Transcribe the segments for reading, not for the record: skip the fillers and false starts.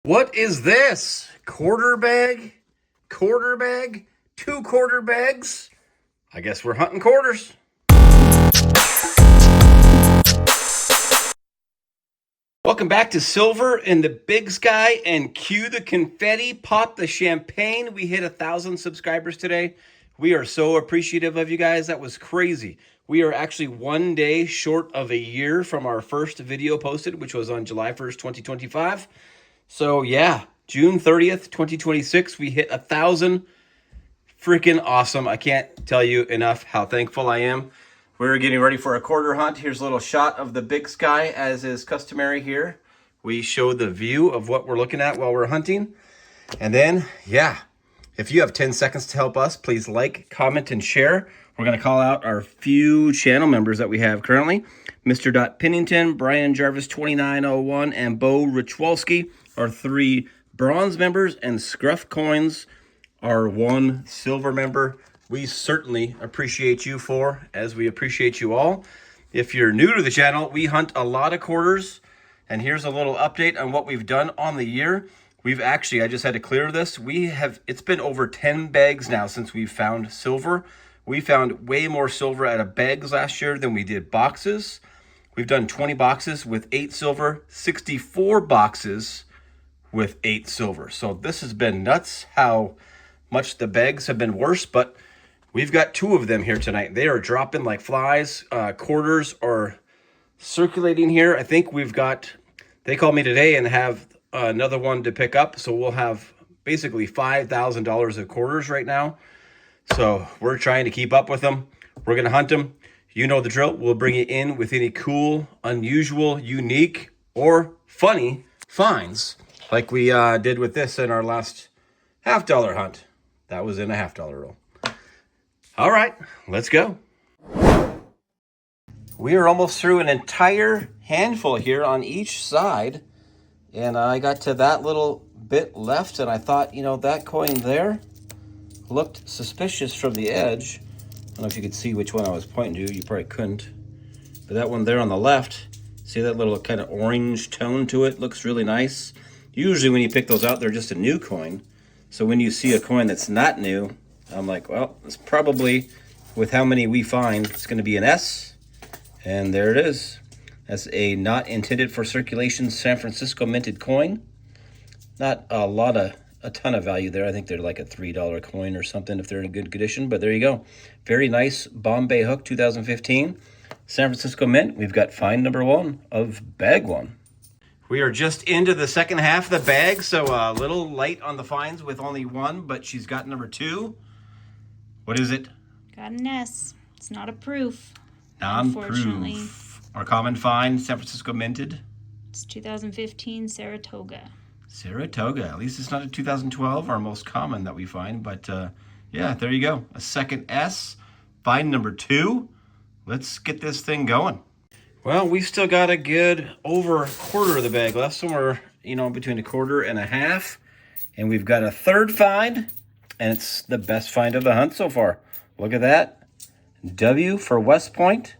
What is this? Quarter bag? Quarter bag? 2 quarter bags? I guess we're hunting quarters. Welcome back to Silver in the Big Sky, and cue the confetti, pop the champagne. We hit 1,000 subscribers today. We are so appreciative of you guys. That was crazy. We are actually 1 day short of a year from our first video posted, which was on July 1st, 2025. So yeah, June 30th, 2026, we hit 1,000. Freaking awesome. I can't tell you enough how thankful I am. We're getting ready for a quarter hunt. Here's a little shot of the big sky, as is customary here. We show the view of what we're looking at while we're hunting. And then, yeah, if you have 10 seconds to help us, please like, comment, and share. We're going to call out our few channel members that we have currently. Mr. Pennington, Brian Jarvis 2901, and Bo Richwalski are 3 bronze members, and Scruff Coins are 1 silver member. We certainly appreciate you as we appreciate you all. If you're new to the channel, we hunt a lot of quarters, and here's a little update on what we've done on the year. We've actually, I just had to clear this. It's been over 10 bags now since we've found silver. We found way more silver out of bags last year than we did boxes. We've done 20 boxes with 8 silver, 64 boxes with 8 silver. So this has been nuts how much the bags have been worse, but we've got 2 of them here tonight. They are dropping like flies. Quarters are circulating here. I think they called me today and have another one to pick up. So we'll have basically $5,000 of quarters right now. So we're trying to keep up with them. We're going to hunt them. You know the drill. We'll bring you in with any cool, unusual, unique, or funny finds like we did with this in our last $50 hunt. That was in a $50 roll. All right, let's go. We are almost through an entire handful here on each side. And I got to that little bit left, and I thought, that coin there looked suspicious from the edge. I don't know if you could see which one I was pointing to. You probably couldn't. But that one there on the left, see that little kind of orange tone to it? Looks really nice. Usually when you pick those out, they're just a new coin. So when you see a coin that's not new, I'm like, well, it's probably, with how many we find, it's going to be an S. And there it is. That's a not intended for circulation San Francisco minted coin. Not a ton of value there. I think they're like a $3 coin or something if they're in good condition. But there you go. Very nice Bombay hook 2015. San Francisco Mint. We've got find number 1 of bag 1. We are just into the second half of the bag, so a little light on the finds with only 1, but she's got number 2. What is it? Got an S. It's not a proof. Non-proof. Our common find, San Francisco minted. It's 2015 Saratoga. Saratoga. At least it's not a 2012, our most common that we find, but yeah, there you go. A second S. Find number 2. Let's get this thing going. Well, we've still got a good over a quarter of the bag left, somewhere, between a quarter and a half. And we've got a third find, and it's the best find of the hunt so far. Look at that. W for West Point.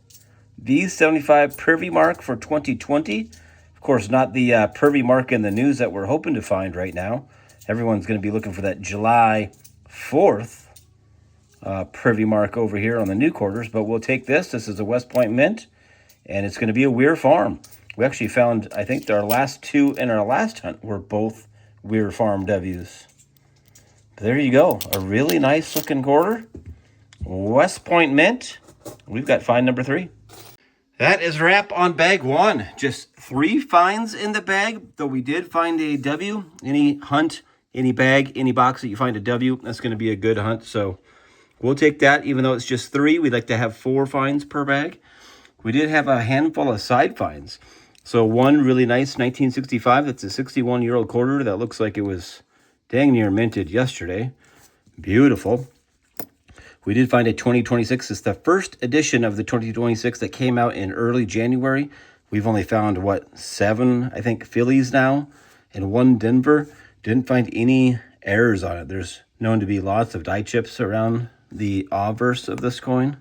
V75 Privy Mark for 2020. Of course, not the Privy Mark in the news that we're hoping to find right now. Everyone's going to be looking for that July 4th Privy Mark over here on the new quarters, but we'll take this. This is a West Point Mint. And it's going to be a Weir Farm. We actually found, I think, our last 2 in our last hunt were both Weir Farm W's. But there you go. A really nice looking quarter. West Point Mint. We've got find number 3. That is wrap on bag 1. Just 3 finds in the bag, though we did find a W. Any hunt, any bag, any box that you find a W, that's going to be a good hunt. So we'll take that. Even though it's just 3, we'd like to have 4 finds per bag. We did have a handful of side finds. So one really nice 1965, that's a 61-year-old quarter that looks like it was dang near minted yesterday. Beautiful. We did find a 2026. It's the first edition of the 2026 that came out in early January. We've only found, 7, I think, Phillies now, and 1 Denver. Didn't find any errors on it. There's known to be lots of die chips around the obverse of this coin.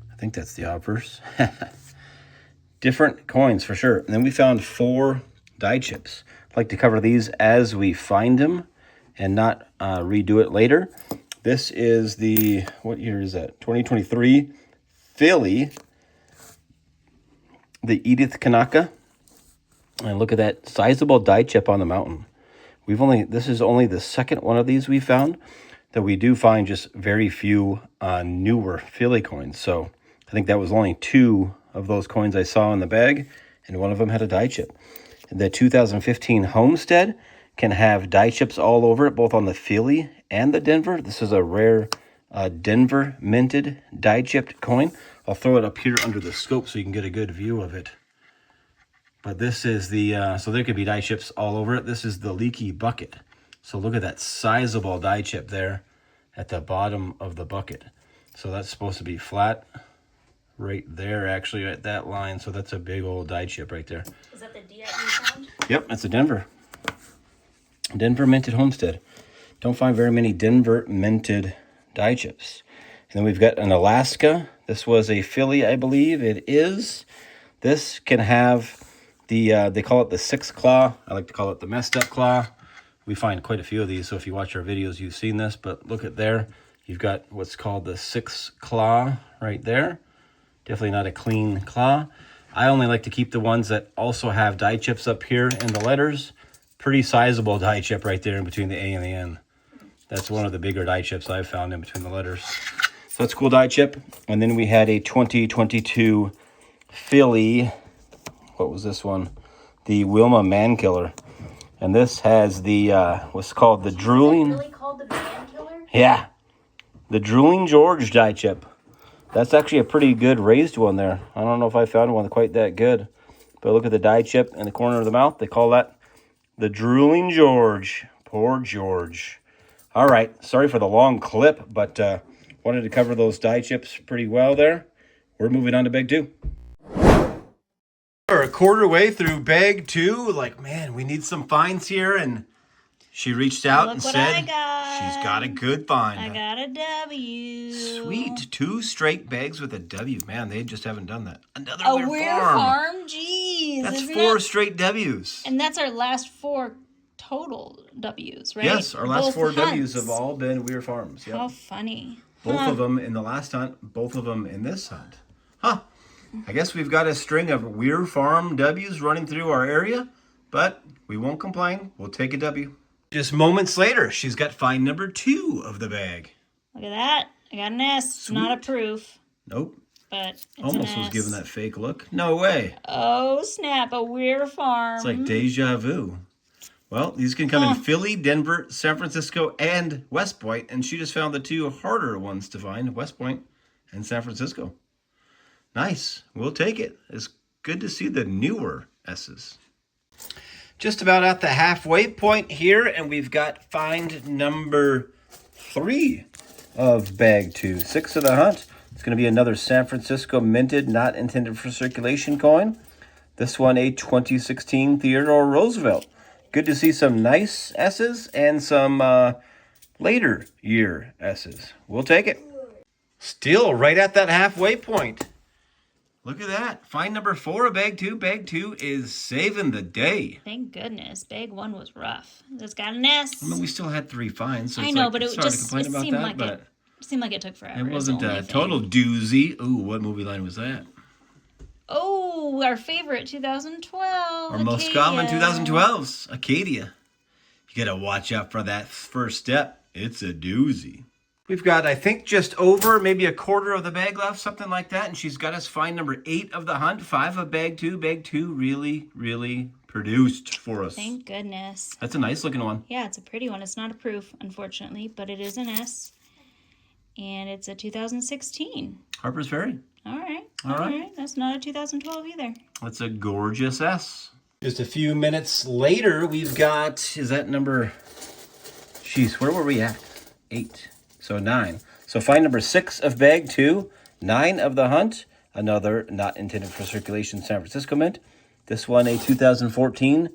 I think that's the obverse. Different coins for sure. And then we found 4 die chips. like to cover these as we find them and not redo it later. This is the, what year is that? 2023 Philly, the Edith Kanaka. And look at that sizable die chip on the mountain. This is only the second one of these we found, that we do find just very few newer Philly coins. So I think that was only 2 of those coins I saw in the bag, and one of them had a die chip. The 2015 Homestead can have die chips all over it, both on the Philly and the Denver. This is a rare Denver minted die chipped coin. I'll throw it up here under the scope so you can get a good view of it. But this is the, so there could be die chips all over it. This is the Leaky Bucket. So look at that sizable die chip there at the bottom of the bucket. So that's supposed to be flat right there, actually, at that line. So that's a big old die chip right there. Is that the DI you found? Yep, that's a Denver minted Homestead. Don't find very many Denver minted die chips. And then we've got an Alaska. This was a Philly, I believe it is. This can have the, they call it the 6 claw. I like to call it the messed up claw. We find quite a few of these, so if you watch our videos, you've seen this. But look at there. You've got what's called the 6 claw right there. Definitely not a clean claw. I only like to keep the ones that also have die chips up here in the letters. Pretty sizable die chip right there in between the A and the N. That's one of the bigger die chips I've found in between the letters. So that's a cool die chip. And then we had a 2022 Philly. What was this one? The Wilma Mankiller. And this has the, what's called the drooling. Really called the Man Killer? Yeah. The Drooling George die chip. That's actually a pretty good raised one there. I don't know if I found one quite that good. But look at the die chip in the corner of the mouth. They call that the Drooling George. Poor George. All right. Sorry for the long clip, but wanted to cover those die chips pretty well there. We're moving on to bag 2. We're a quarter way through bag 2. Like, man, we need some finds here. And she reached out and said she's got a good find. I got a W. Sweet. 2 straight bags with a W. Man, they just haven't done that. Another A Weir Weir Farm. Farm? Jeez. That's isn't 4 that- straight W's. And that's our last 4 total W's, right? Yes, our last Both 4 hunts. W's have all been Weir Farms. Yep. How funny. Both of them in the last hunt, both of them in this hunt. Huh. I guess we've got a string of Weir Farm W's running through our area, but we won't complain. We'll take a W. Just moments later, she's got find number 2 of the bag. Look at that. I got an S. It's not a proof, Nope. but it's Almost an was S. given that fake look. No way. Oh, snap. A Weir Farm. It's like deja vu. Well, these can come in Philly, Denver, San Francisco, and West Point. And she just found the 2 harder ones to find, West Point and San Francisco. Nice. We'll take it. It's good to see the newer S's. Just about at the halfway point here, and we've got find number 3 of bag 2. 6 of the hunt. It's going to be another San Francisco minted, not intended for circulation coin. This one, a 2016 Theodore Roosevelt. Good to see some nice S's and some later year S's. We'll take it. Still right at that halfway point. Look at that. Find number 4 of bag 2. Bag 2 is saving the day. Thank goodness. Bag 1 was rough. It's got an S. I mean, we still had 3 finds. So I it's know, like, but it it's hard to just complain it about seemed that, like but it seemed like it took forever. it is wasn't the only a thing. total doozy. Ooh, what movie line was that? Oh, our favorite 2012. Our most Acadia. common 2012's Acadia. You got to watch out for that first step. It's a doozy. We've got, I think, just over maybe a quarter of the bag left, something like that. And she's got us find number 8 of the hunt, 5 of bag 2. Bag 2 really, really produced for us. Thank goodness. That's a nice looking one. Yeah, it's a pretty one. It's not a proof, unfortunately, but it is an S. And it's a 2016. Harper's Ferry. All right. All right. That's not a 2012 either. That's a gorgeous S. Just a few minutes later, we've got, is that number, jeez, where were we at? 8. So 9. So find number 6 of bag 2, 9 of the hunt, another not intended for circulation San Francisco mint. This one, a 2014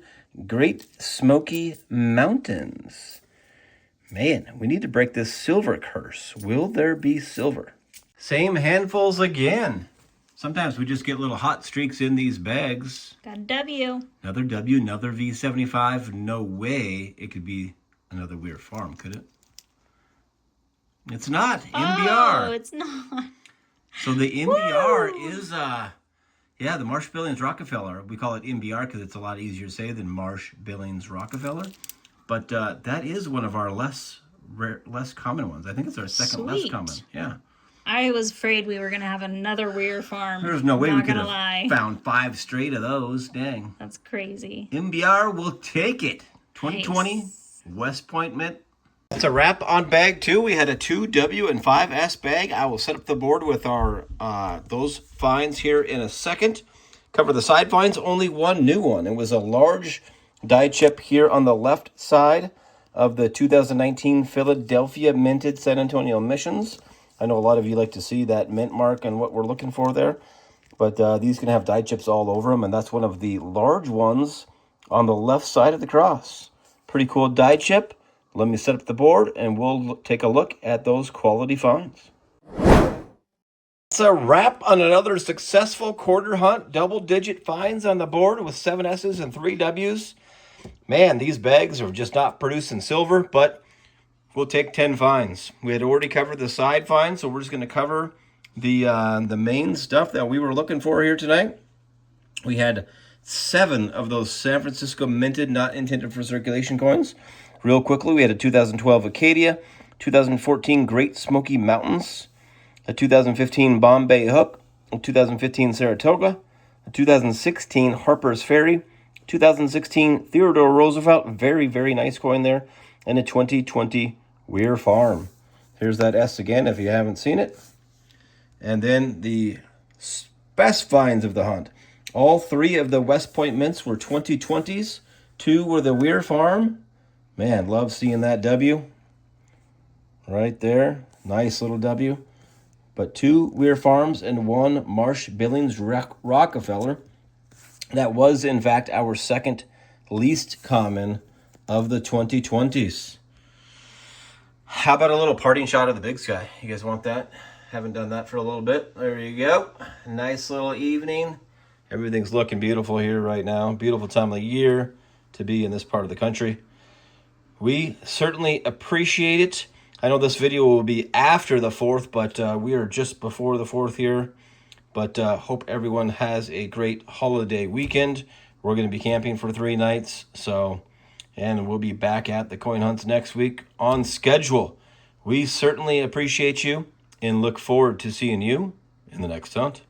Great Smoky Mountains. Man, we need to break this silver curse. Will there be silver? Same handfuls again. Sometimes we just get little hot streaks in these bags. Got a W. Another W, another V75. No way it could be another Weir Farm, could it? It's not. MBR. Oh, it's not. So the MBR is, yeah, the Marsh Billings Rockefeller. We call it MBR because it's a lot easier to say than Marsh Billings Rockefeller. But that is one of our less common ones. I think it's our second less common. Yeah. I was afraid we were going to have another Weir Farm. There's no way we could have found 5 straight of those. Dang. That's crazy. MBR will take it. 2020 Nice. West Point Mint. That's a wrap on bag 2. We had a 2W and 5S bag. I will set up the board with our those finds here in a second. Cover the side finds. Only one new one. It was a large die chip here on the left side of the 2019 Philadelphia Minted San Antonio Missions. I know a lot of you like to see that mint mark and what we're looking for there. But these can have die chips all over them, and that's one of the large ones on the left side of the cross. Pretty cool die chip. Let me set up the board, and we'll take a look at those quality finds. It's a wrap on another successful quarter hunt. Double-digit finds on the board with 7 S's and 3 W's. Man, these bags are just not producing silver, but we'll take 10 finds. We had already covered the side finds, so we're just going to cover the main stuff that we were looking for here tonight. We had 7 of those San Francisco minted, not intended for circulation coins. Real quickly, we had a 2012 Acadia, 2014 Great Smoky Mountains, a 2015 Bombay Hook, a 2015 Saratoga, a 2016 Harper's Ferry, 2016 Theodore Roosevelt, very, very nice coin there, and a 2020 Weir Farm. Here's that S again if you haven't seen it. And then the best finds of the hunt. All 3 of the West Point Mints were 2020s. 2 were the Weir Farm. Man, love seeing that W. Right there. Nice little W. But 2 Weir Farms and 1 Marsh Billings Rockefeller. That was, in fact, our second least common of the 2020s. How about a little parting shot of the big sky? You guys want that? Haven't done that for a little bit. There you go. Nice little evening. Everything's looking beautiful here right now. Beautiful time of year to be in this part of the country. We certainly appreciate it. I know this video will be after the 4th, but we are just before the 4th here. But hope everyone has a great holiday weekend. We're going to be camping for 3 nights. And we'll be back at the coin hunts next week on schedule. We certainly appreciate you and look forward to seeing you in the next hunt.